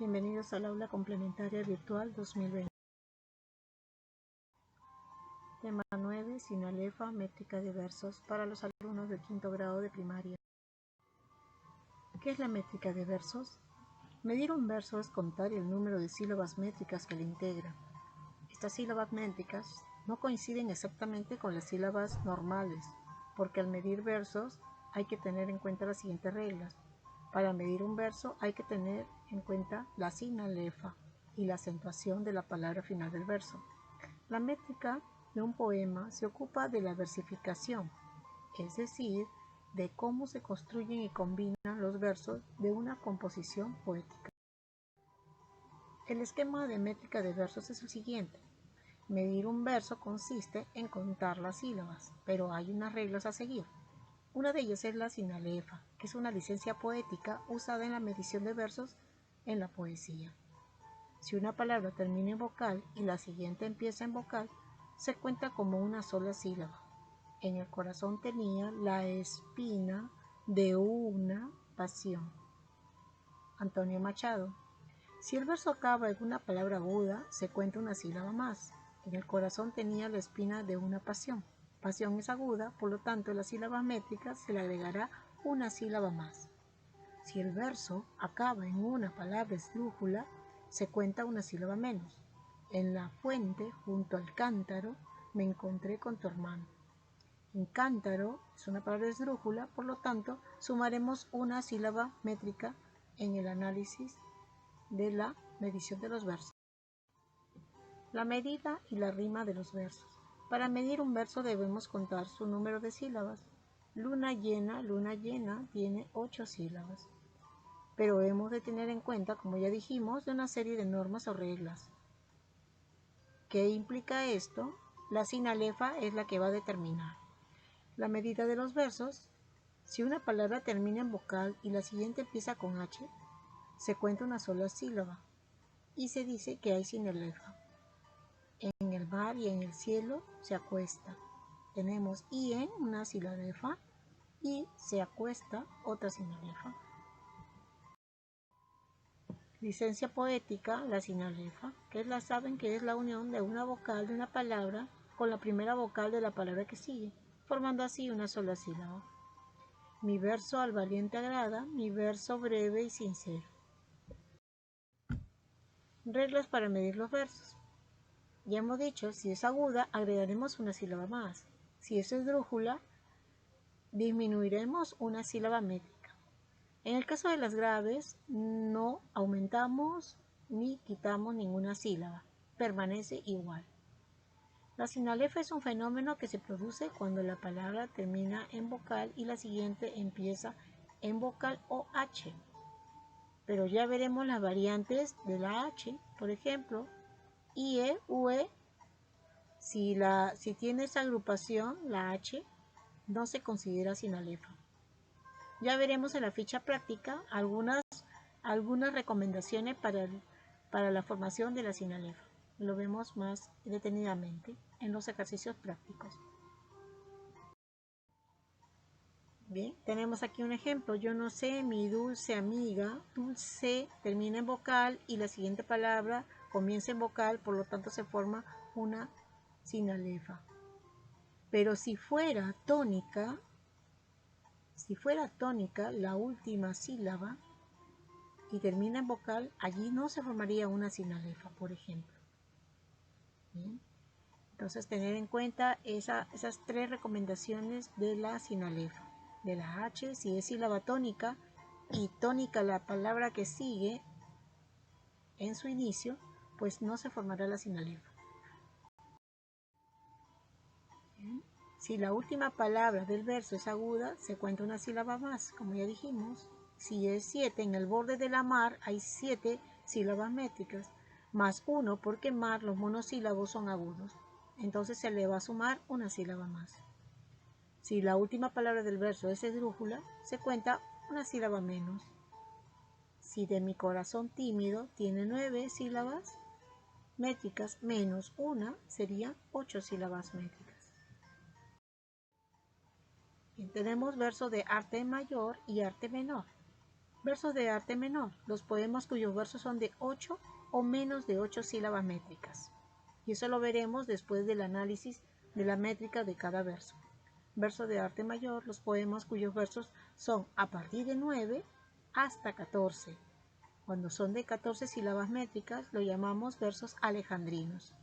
Bienvenidos al aula complementaria virtual 2020. Tema 9, sinalefa, métrica de versos para los alumnos del quinto grado de primaria. ¿Qué es la métrica de versos? Medir un verso es contar el número de sílabas métricas que le integran. Estas sílabas métricas no coinciden exactamente con las sílabas normales, porque al medir versos hay que tener en cuenta las siguientes reglas. Para medir un verso hay que tener en cuenta la sinalefa y la acentuación de la palabra final del verso. La métrica de un poema se ocupa de la versificación, es decir, de cómo se construyen y combinan los versos de una composición poética. El esquema de métrica de versos es el siguiente. Medir un verso consiste en contar las sílabas, pero hay unas reglas a seguir. Una de ellas es la sinalefa, que es una licencia poética usada en la medición de versos en la poesía. Si una palabra termina en vocal y la siguiente empieza en vocal, se cuenta como una sola sílaba. En el corazón tenía la espina de una pasión. Antonio Machado. Si el verso acaba en una palabra aguda, se cuenta una sílaba más. En el corazón tenía la espina de una pasión. Pasión es aguda, por lo tanto, a la sílaba métrica se le agregará una sílaba más. Si el verso acaba en una palabra esdrújula, se cuenta una sílaba menos. En la fuente, junto al cántaro, me encontré con tu hermano. En cántaro es una palabra esdrújula, por lo tanto, sumaremos una sílaba métrica en el análisis de la medición de los versos. La medida y la rima de los versos. Para medir un verso debemos contar su número de sílabas. Luna llena, tiene 8 sílabas. Pero hemos de tener en cuenta, como ya dijimos, de una serie de normas o reglas. ¿Qué implica esto? La sinalefa es la que va a determinar. La medida de los versos. Si una palabra termina en vocal y la siguiente empieza con H, se cuenta una sola sílaba y se dice que hay sinalefa. En el mar y en el cielo se acuesta. Tenemos y en una sinalefa y se acuesta otra sinalefa. Licencia poética, la sinalefa, saben que es la unión de una vocal de una palabra con la primera vocal de la palabra que sigue, formando así una sola sílaba. Mi verso al valiente agrada, mi verso breve y sincero. Reglas para medir los versos. Ya hemos dicho, si es aguda, agregaremos una sílaba más. Si es esdrújula, disminuiremos una sílaba métrica. En el caso de las graves, no aumentamos ni quitamos ninguna sílaba. Permanece igual. La sinalefa es un fenómeno que se produce cuando la palabra termina en vocal y la siguiente empieza en vocal o H. Pero ya veremos las variantes de la H, por ejemplo, IE, UE. Si tiene esa agrupación, la H, no se considera sinalefa. Ya veremos en la ficha práctica algunas recomendaciones para la formación de la sinalefa. Lo vemos más detenidamente en los ejercicios prácticos. Bien, tenemos aquí un ejemplo. Yo no sé, mi dulce amiga. Dulce termina en vocal y la siguiente palabra comienza en vocal, por lo tanto se forma una sinalefa. Pero si fuera tónica, la última sílaba y termina en vocal, allí no se formaría una sinalefa, por ejemplo. Bien. Entonces, tener en cuenta esas 3 recomendaciones de la sinalefa. De la H, si es sílaba tónica y tónica la palabra que sigue en su inicio, pues no se formará la sinalefa. Bien. Si la última palabra del verso es aguda, se cuenta una sílaba más, como ya dijimos. Si es 7, en el borde de la mar hay 7 sílabas métricas, más 1 porque mar los monosílabos son agudos. Entonces se le va a sumar una sílaba más. Si la última palabra del verso es esdrújula, se cuenta una sílaba menos. Si de mi corazón tímido tiene 9 sílabas métricas menos 1, serían 8 sílabas métricas. Bien, tenemos verso de arte mayor y arte menor. Versos de arte menor, los poemas cuyos versos son de 8 o menos de 8 sílabas métricas. Y eso lo veremos después del análisis de la métrica de cada verso. Verso de arte mayor, los poemas cuyos versos son a partir de 9 hasta 14. Cuando son de 14 sílabas métricas, lo llamamos versos alejandrinos.